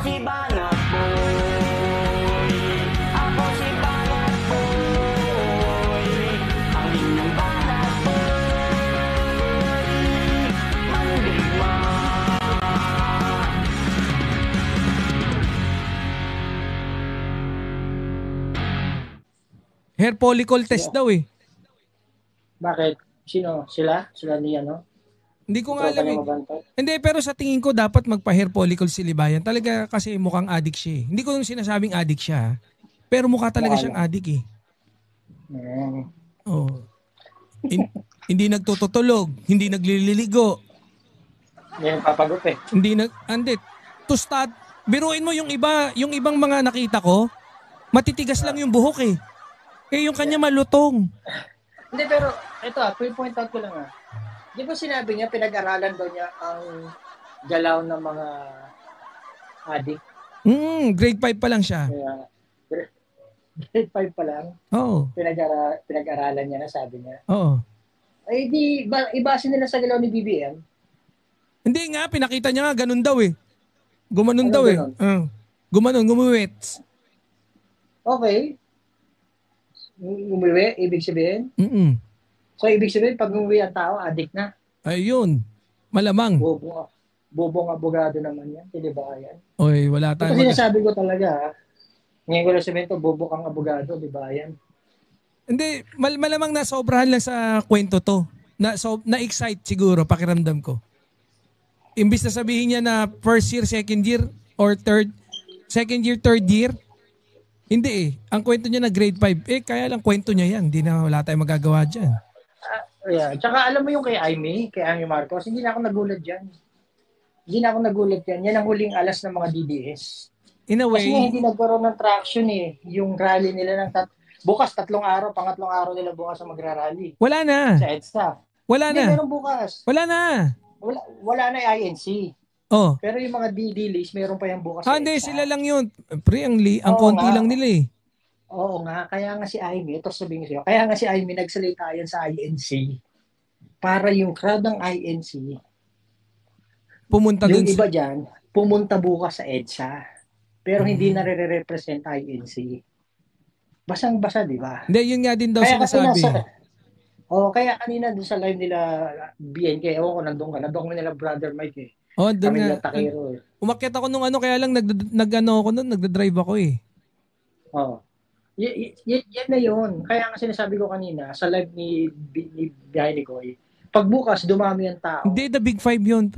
si Banat Boy. Ako si Banat Boy. Ang inyong Banat Boy. Mandigma. Hair follicle test daw eh. Bakit? Sino? Sila? Sila niya, no? Hindi ko nga alam eh. Mabantay. Hindi, pero sa tingin ko dapat magpa-hair follicle si Libayan. Talaga kasi mukhang addict siya eh. Hindi ko nung sinasabing addict siya. Pero mukha talaga siyang addict eh. Oh. Hindi nagtututulog, hindi naglililigo. Yan papagot eh. Hindi. Tustad. Biruin mo yung ibang mga nakita ko, matitigas lang yung buhok eh. Eh yung kanya malutong. Hindi, pero ito point out ko lang Di ba sinabi niya, pinag-aralan daw niya ang galaw ng mga addict? Grade 5 pa lang siya. Grade 5 pa lang? Oo. Pinag-aralan niya na, sabi niya. Oo. Ay, di, ibase nila sa galaw ni BBM? Hindi nga, pinakita niya nga, ganun daw eh. Gumanon daw ganun? Gumanon, gumuwits. Okay. Umuwi, ibig sabihin? So, ibig sabihin, pag umuwi ang tao, addict na. Ayun. Malamang. Bobong abogado naman yan. Hindi ba yan? Oy, wala tayong... Kasi sinasabi ko talaga, ngayon ko na sabihin ito, bobo kang abogado, di ba yan? Hindi, malamang nasobrahan lang sa kwento to. Na-excite siguro, pakiramdam ko. Imbis na sabihin niya na first year, second year, or second year, third year, hindi eh. Ang kwento niya na grade 5, kaya lang kwento niya yan. Hindi na wala tayong magagawa dyan. Yeah. Tsaka alam mo yung kay Amy Marcos, hindi na ako nagulat dyan. Yan ang huling alas ng mga DDS. In a way. Kasi hindi nagkaroon ng traction eh. Yung rally nila ng bukas, pangatlong araw nila bukas ang magra-rally. Wala na. Sa EDSA. Wala na. Hindi, meron bukas. Wala na. Wala na INC. Oh. Pero yung mga DD-list, meron pa yung bukas. Hindi, sila lang yun. Pre, ang konti lang nila eh. Oo nga, kaya nga si Amy, ito sabihin ko sa'yo, kaya nga si Amy nagsalita yan sa INC para yung crowd ng INC pumunta dun. Yung iba dyan, pumunta bukas sa EDSA. Pero hindi nare-represent INC. Basang-basa, di ba? Hindi, yun nga din daw sinasabi. Kaya kanina doon sa live nila BNK, nandun nila Brother Mike eh. Doon nga. Umakyat ako nung kaya lang nagdadrive ako eh. Yan na yun. Kaya nga sinasabi ko kanina, sa live ni Bihay ni Koy, pag bukas dumami ang tao. Hindi, the Big Five yun.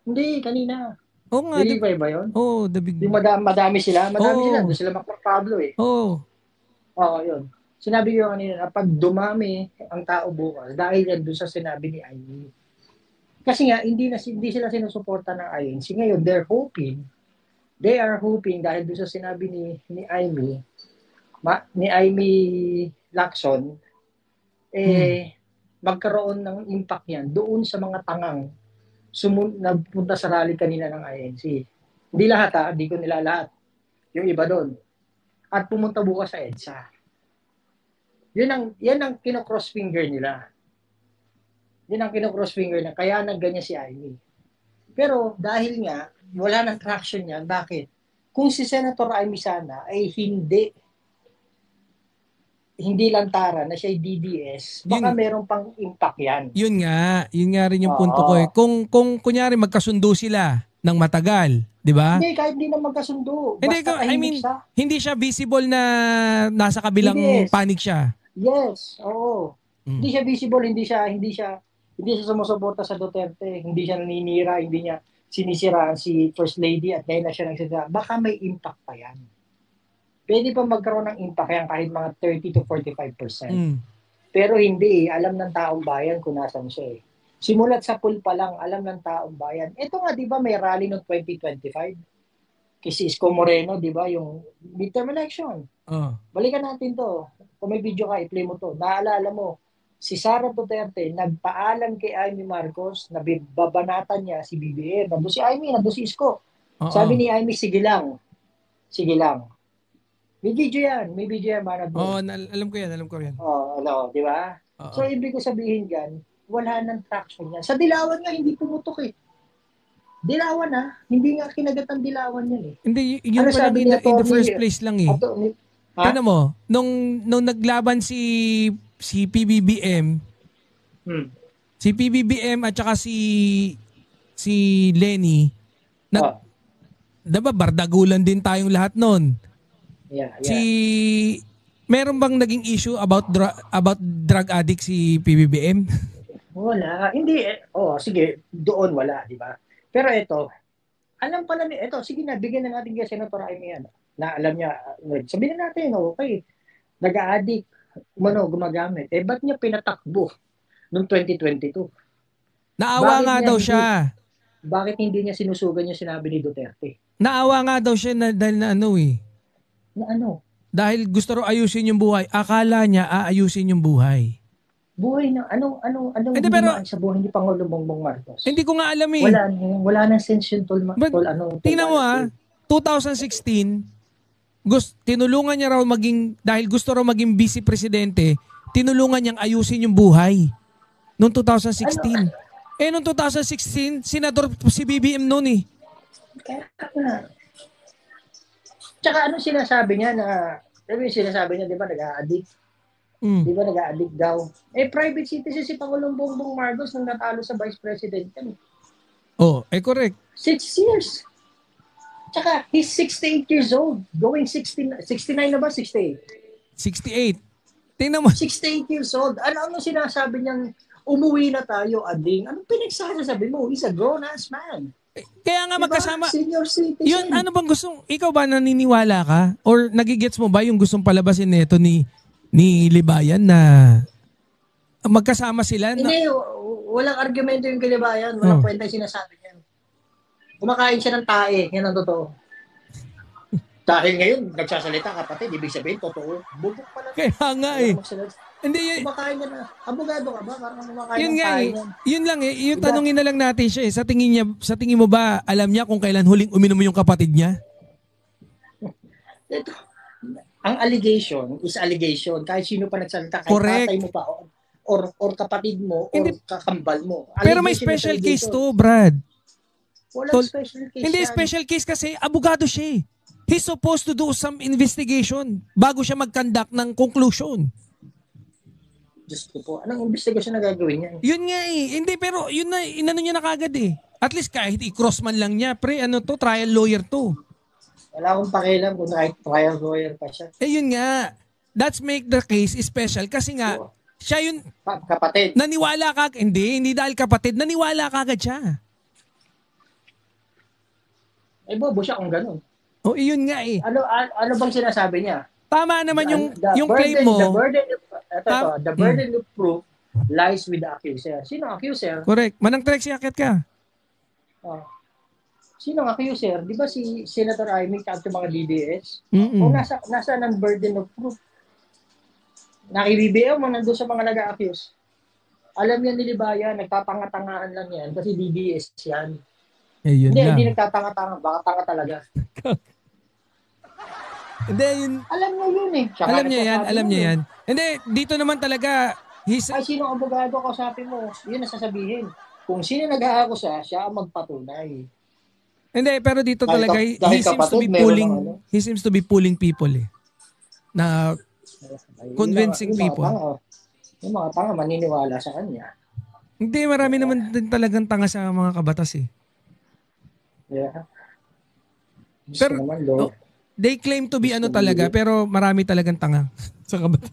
Hindi, kanina. Oo nga. The Big Five ba yun? Oo, the Big Five. Yung madami sila. Doon sila Pablo eh. Oo. Yun. Sinabi ko kanina na pag dumami ang tao bukas, dahil yan doon sa sinabi ni Amy. Kasi nga, hindi sila sinusuporta ng INC. Ngayon, they are hoping dahil doon sa sinabi ni Amy Lacson, magkaroon ng impact yan doon sa mga tangang nagpunta sa rally kanina ng INC. Hindi lahat hindi ko nila lahat. Yung iba doon. At pumunta bukas sa EDSA. Yan ang kino-cross finger nila. Kaya nagganyan si Amy. Pero dahil nga, wala nang traction yan, bakit? Kung si Senator Amy sana ay hindi lantaran na siya ay DDS, baka meron pang impact yan. Yun nga rin yung punto ko eh. Kung kunyari magkasundo sila ng matagal, di ba? Hindi, kahit hindi na magkasundo. Hindi siya visible na nasa kabilang panig siya. Yes, oo. Hindi siya visible, hindi siya sumusuporta sa Duterte, hindi siya naninira, hindi niya sinisiraan si First Lady at dahil na siya nagsisira. Baka may impact pa yan. Pwede pa magkaroon ng impact yan kahit mga 30 to 45%. Pero hindi, alam ng taong bayan kung nasan siya eh. Simulat sa pool pa lang, alam ng taong bayan. Ito nga, di ba, may rally noong 2025? Kasi Isko Moreno, di ba, yung midterm election. Balikan natin to. Kung may video ka, i-play mo to. Naalala mo, si Sara Duterte nagpaalam kay Amy Marcos na babanatan niya si BBM. Nandun si Amy, nandun si Isko. Sabi ni Amy, sige lang. May video yan, alam ko yan. Di ba? So, ibig ko sabihin yan, wala nang traction yan. Sa Dilawan nga, hindi pumutok eh. Dilawan na. Hindi nga kinagat ang dilawan yan eh. Hindi, yun Ano pa lang sabi in ni the first Atty. place lang eh. Ha? Tignan mo, nung naglaban si PBBM, Hmm. si PBBM at saka si Lenny, Oh, diba bardagulan din tayong lahat nun. yeah. Meron bang naging issue about drug addict si PBBM? Wala. Hindi. Sige. Doon wala, di ba? Pero ito, alam pala ni, ito, sige na, bigyan na natin kay Senator Amy yan. Na alam niya, sabihin na natin, okay, nag-a-addict, gumagamit. Ba't niya pinatakbo noong 2022? Naawa Bakit nga niya daw hindi- siya. Bakit hindi niya sinusugan yung sinabi ni Duterte? Naawa nga daw siya dahil na ano eh. Na ano? Dahil gusto raw ayusin yung buhay. Akala niya aayusin yung buhay. Buhay na, anong Hindi, pero- maan sa buhay ni Pangulong Bongbong Marcos? Hindi ko nga alam eh. Wala nang sense yun, But, tingnan mo 2016, tinulungan niya raw dahil gusto raw maging vice presidente, tinulungan niyang ayusin yung buhay. Noong 2016. Noong 2016, senador si BBM noon eh. Tsaka ano sinasabi niya na, sinasabi niya, di ba, nag-a-addict? Mm. Di ba, nag-a-addict daw? Private citizen si Pangulong Bongbong Marcos nung natalo sa vice president yan. Correct. 6 years. Tsaka, he's 68 years old. Going 69 na ba? 68? 68. Tingnan mo. 68 years old. Ano sinasabi niyang umuwi na tayo, ading? Anong pinagsasabi mo? He's a grown-ass man. Kaya nga Diba? magkasama. Senior citizen. Yun, ano bang ikaw ba naniniwala ka? Or nagigets mo ba yung gustong palabasin nito ni Libayan na magkasama sila? Hindi, walang argumento yung kilibayan. Walang kwenta yung sinasabi niya. Kumakain siya ng tae. Yan ang totoo. Dahil ngayon, nagsasalita kapatid, ibig sabihin, totoo. Bubok pala. Kaya nga eh. Hindi, Kumakain ka na. Abogado ka ba? Parang kumakain yun ng nga tae. eh. Yun lang eh. Yung tanongin na lang natin siya eh. Sa tingin mo ba, alam niya kung kailan huling uminom yung kapatid niya? Ito, ang allegation is allegation. Kahit sino pa nagsalita, kahit Correct. tatay mo pa, or kapatid mo, or kakambal mo. Pero may Allegation is special case allegation. to, Brad. Walang special case Hindi yan. special case kasi abogado siya eh. He's supposed to do some investigation bago siya mag-conduct ng conclusion. Diyos ko po, anong investigation na gagawin niya? Yun nga eh. Hindi, pero yun na, inano niya na kagad eh. At least kahit i-cross man lang niya, trial lawyer to. Wala akong pakialam kung trial lawyer pa siya. Yun nga. That's make the case special kasi nga, siya yun, Kapatid. naniwala ka, hindi dahil kapatid, naniwala kagad siya. Bobo siya kung ganun. Yun nga eh. Ano bang sinasabi niya? Tama naman yung The claim mo. The burden of proof lies with the accuser. Sino ang accuser? Correct. Manang Trexie, akit ka. Sino ang accuser? Di ba si Senator Amy at yung mga DDS? Mm-mm. O nasa ng burden of proof? Nakibibigay mo nandun sa mga nag-a-accuse. Alam yan ni Libayan, nagtatanga-tangaan lang yan kasi DDS yan. Yun lang. Hindi nagtatanga-tanga. Baka tanga talaga. Hindi, yun. Alam niya yun eh. Tsaka Alam niya yan. Hindi, dito naman talaga, Ay, sino ang abogado ko sabi mo? Yun ang sasabihin. Kung sino nag-aakusa, siya ang magpatunay. Hindi, pero dito talaga, he seems to be pulling people eh. Na convincing people. Yung mga tanga maniniwala sa kanya. Hindi, marami naman din talagang tanga sa mga kabatas eh. Yeah. Pero, they claim to be talaga, pero marami talagang tanga sa kabatas.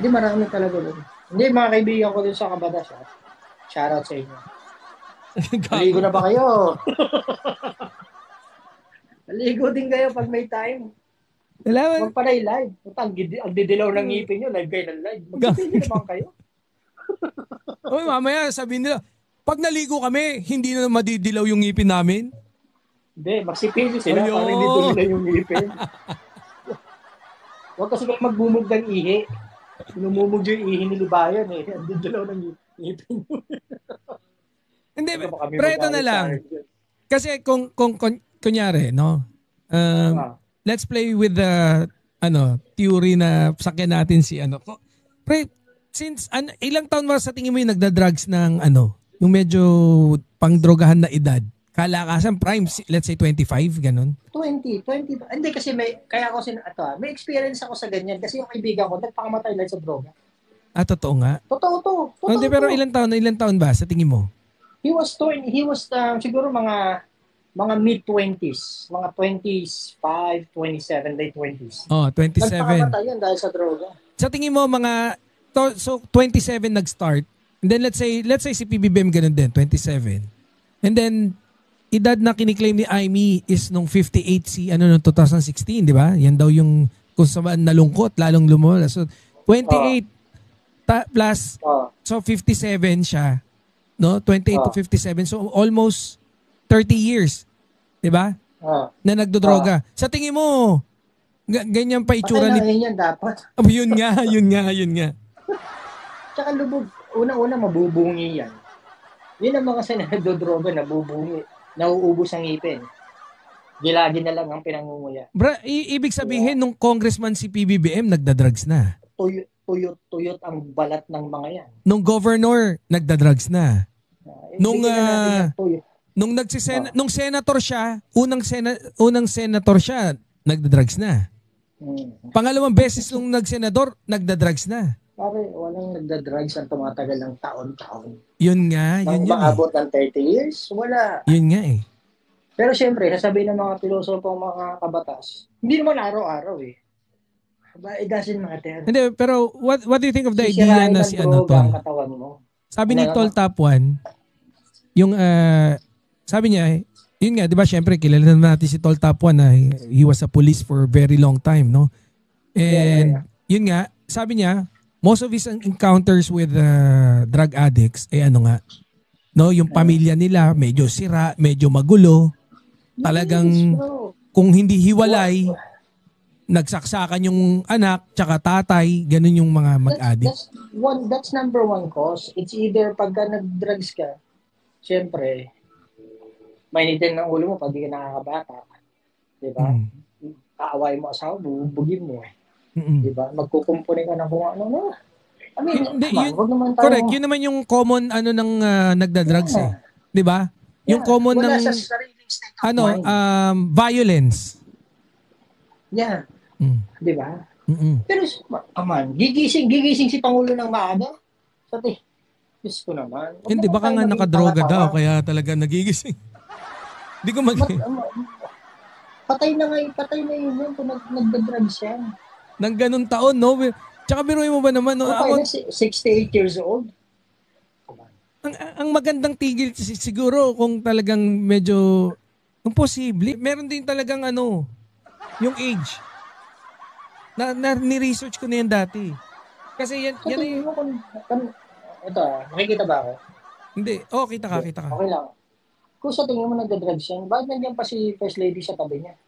Hindi, marami talaga doon. Hindi, mga kaibigan ko doon sa kabatas. Shoutout sa inyo. Maligo na ba kayo? Maligo din kayo pag may time. Huwag pa na live. Ang didilaw ng ngipin nyo, live kayo ng live. Magpapili naman kayo. Mamaya sabihin nila, pag naligo kami, hindi na madidilaw yung ngipin namin. Hindi, magsipili sila para hindi tuloy yung ngipin. Huwag kasi kayo magbumog ng ihi. Sinumumog yung ihi ni Libayan eh. Ang didilaw ng ngipin. Hindi, pero ito na lang. Kasi kung kunyari, no? Let's play with the theory na sakyan natin si Pre, since ilang taon ba sa tingin mo yung nagda-drugs ng yung medyo pangdrogahan na edad? Kalakasan, prime, let's say 25, ganun. 20. Hindi kasi kaya ako may experience ako sa ganyan kasi yung kaibigan ko nagpakamatay lang sa droga. Totoo nga. Totoo Hindi, pero to. ilang taon ba sa tingin mo? He was siguro mga mid-20s, mga 25, 27, late 20s. 27. Nagpakamatay yan dahil sa droga. Sa tingin mo so 27 nag-start. And then let's say si PBBM ganun din, 27. And then edad na kiniklaim ni Aimee is nung 58 noong 2016, di ba? Yan daw yung kung saan nalungkot, lalong lumala. So 28 plus so 57 siya, no? 28 to 57. So almost 30 years, di ba? Na nagdodroga. Sa tingin mo, ganyan pa itsura ni... Patay na yan dapat. Yun nga. Tsaka lubog, unang-una mabubungi yan. Yun ang mga nagdodroga, nabubungi. Nauubos ang ngipin. Gilagi na lang ang pinangunguya. Ibig sabihin, nung congressman si PBBM, nagdadrugs na. Tuyot ang balat ng mga yan. Nung governor, nagdadrugs na. Nung senator siya, unang senator siya, nagdadrugs na. Pangalawang beses nung nagsenador, nagdadrugs na. Pare, walang nagdadrugs ang tumatagal ng taon-taon. Yun nga, Nang maabot ng 30 years, wala. Yun nga eh. Pero siyempre, sasabihin ng mga pilosopong mga kabatas, hindi naman araw-araw eh. But it doesn't matter. Hindi, pero what do you think of the idea na si Tol? Ang katawan mo. Sabi ni Tol Top 1, yung sabi niya, yun nga, di ba, syempre, kilala naman natin si Tol Top 1 na he was a police for a very long time, no? And yun nga, sabi niya, most of his encounters with drug addicts, no, yung pamilya nila, medyo sira, medyo magulo, talagang kung hindi hiwalay, nagsaksakan yung anak, tsaka tatay, ganun yung mga mag-addict. That's number one cause. It's either pagka nag-drugs ka, syempre, mainitin ng ulo mo pag di ka nakakabata. Diba? Kaaway mo asawa, bubugin mo eh. Diba? Magkukumpuni ka ng kung ano. I mean, correct. Yun naman yung common ng nagda-drugs eh. 'Di ba? Yung common ng violence. Yeah. 'Di ba? Pero gigising si Pangulo ng maaga. Pati Diyos ko naman. Hindi baka nga nakadroga daw kaya talaga nagigising. Hindi ko Patay na yun kung nagda-drugs siya. Nang ganun taon, no? Tsaka biruin mo ba naman, no? Ako, 68 years old. Ang magandang tigil siguro kung talagang medyo imposible. Meron din talagang yung age. Ni-research ko na yan dati. Kasi yan ay... Ito nakikita ba ako? Hindi. Kita ka. Okay lang. Kung sa tingin mo nagda-drugs yan, bakit nandiyan pa si First Lady sa tabi niya?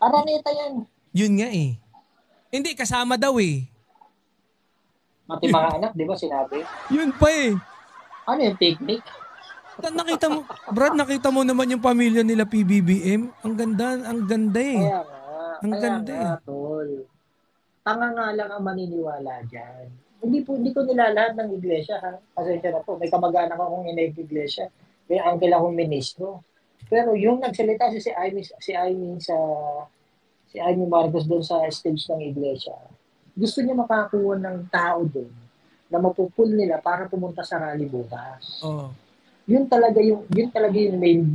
Araneta yan. Yun nga eh. Hindi, kasama daw eh. Mati mga anak, di ba sinabi? Yun pa eh. Ano yung picnic? Nakita mo, Brad, nakita mo naman yung pamilya nila PBBM. Ang ganda eh. Kaya nga, tol. Tanga nga lang ang maniniwala dyan. Hindi ko nilalahat ng iglesia, ha? Pasensya na po. May kamag-anak akong inag-iglesia. May uncle akong ministro. Pero yung nagsalita si Aimee Marcos doon sa stage ng iglesia, gusto niya makakuha ng tao doon na mapupul nila para pumunta sa rally bukas. Yun talaga yung main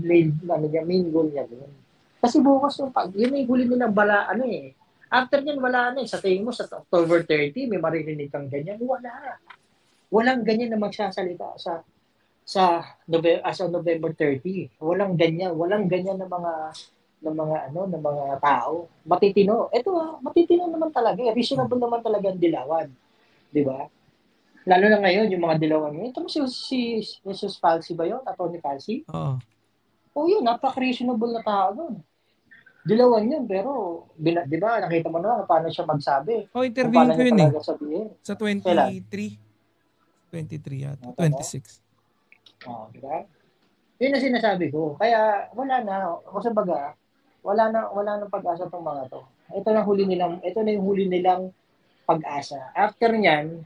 goal niya doon. Kasi bukas yun ay huli nilang after niyan wala na eh. Sa tingin mo sa October 30 may maririnig kang ganyan, walang ganyan na magsasalita sa November 30. Walang ganyan na mga tao. Matitino. Matitino naman talaga. Reasonable naman talaga ang dilawan. 'Di ba? Lalo na ngayon yung mga dilawan. Ito mo si Jesus Falsi ba 'yon? Tony Falsi? Oo. Yun, napaka-reasonable na tao doon. Dilawan yun, pero 'di ba nakita mo na paano siya magsabi. Interview ko yun eh. Sabihin. Sa 23 yata. 26. Diba? Yun ang sinasabi ko. Kaya wala na. Kasi wala nang pag-asa tong mga to. Ito na yung huli nilang pag-asa. After niyan,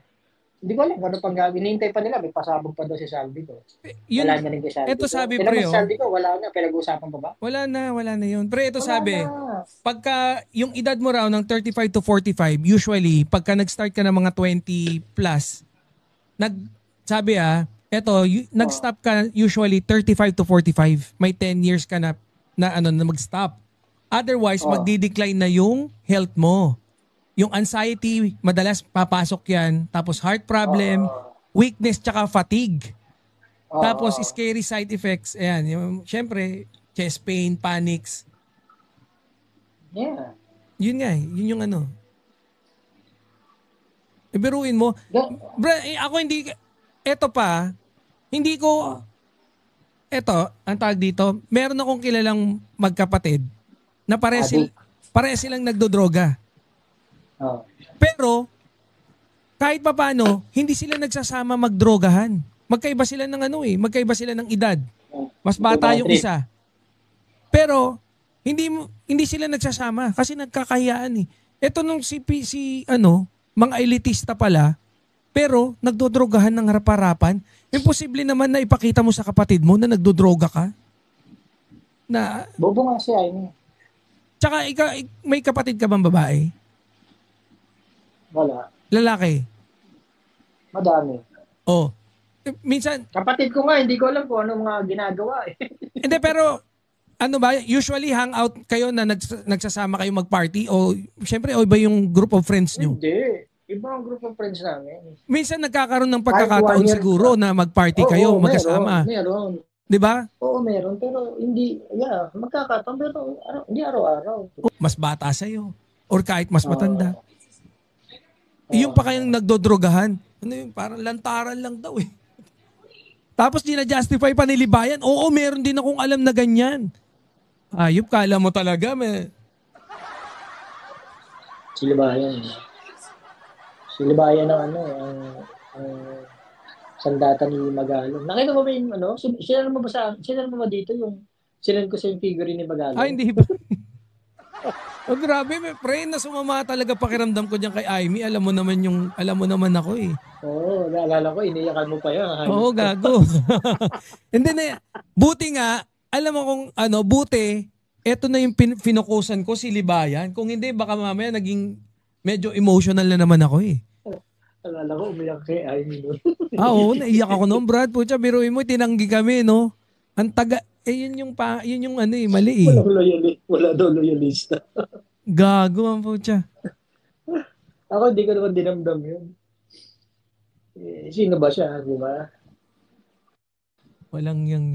Hindi ko alam kung ano pang gagawin. Hinihintay pa nila, may pasabog pa daw si Saldi ko. Yun, Wala na rin kay Saldi eto ko. sabi, Kailan pre, ba si Saldi ko? Wala na. Pinag-uusapan pa ba? wala na yun. Pero ito Wala sabi, na. pagka yung edad mo raw ng 35 to 45, usually, pagka nag-start ka ng mga 20 plus, nag-stop ka usually 35 to 45. May 10 years ka na mag-stop. Otherwise, magdi-decline na yung health mo. Yung anxiety, madalas papasok yan. Tapos heart problem, weakness, tsaka fatigue. Tapos scary side effects. Ayan, syempre, chest pain, panics. Yeah. Yun nga yun yung ano. Ibiruin mo. Bro, ako hindi, ang tawag dito, meron akong kilalang magkapatid na pare silang nagdodroga. Pero, kahit papaano, hindi sila nagsasama magdrogahan. Magkaiba sila magkaiba sila ng edad. Mas bata yung isa. Pero, hindi sila nagsasama kasi nagkakahiyaan eh. Ito nung mga elitista pala, pero nagdodrogahan ng harap-harapan, imposible naman na ipakita mo sa kapatid mo na nagdodroga ka. Bobo nga siya. Tsaka may kapatid ka bang babae? Wala. Lalaki? Madami. Minsan... Kapatid ko nga, hindi ko alam kung ano mga ginagawa eh. Hindi, pero usually hangout kayo na nagsasama kayo mag-party o syempre iba yung group of friends nyo? Hindi. Iba ang group of friends namin. Minsan nagkakaroon ng pagkakataon siguro na mag-party kayo, magkasama. Meron. Di ba? Oo, meron. Pero hindi, magkakataon. Pero hindi araw-araw. Mas bata sa'yo. Or kahit mas matanda. Yung pa kayong nagdodrogahan. Parang lantaran lang daw eh. Tapos di na-justify pa nilibayan. Oo, meron din akong alam na ganyan. Ayop, kala mo talaga. Silibayan ng ang sandata ni Magalong. Nakita mo ba yung sinare mo ba dito yung sinend ko sa yung figure ni Magalong? Hindi ba? Grabe, pre, na sumama talaga pakiramdam ko diyan kay Aimee. Alam mo naman ako eh. Oo, naalala ko, iniyakan mo pa yan. Oo, gago. Hindi na, buti nga, alam mo kung buti, eto na yung pinokusan ko, si Libayan. Kung hindi, baka mamaya naging medyo emotional na naman ako eh. Alala ko, umiyak kay Aimee nun. Oo, naiyak ako noon, Brad. Pucha, biruin mo, tinanggi kami, no? Ang taga, yun yung mali eh. Wala daw loyalista. Gago ang pucha. Ako, hindi ko naman dinamdam yun. Sino ba siya, di ba? Walang yan,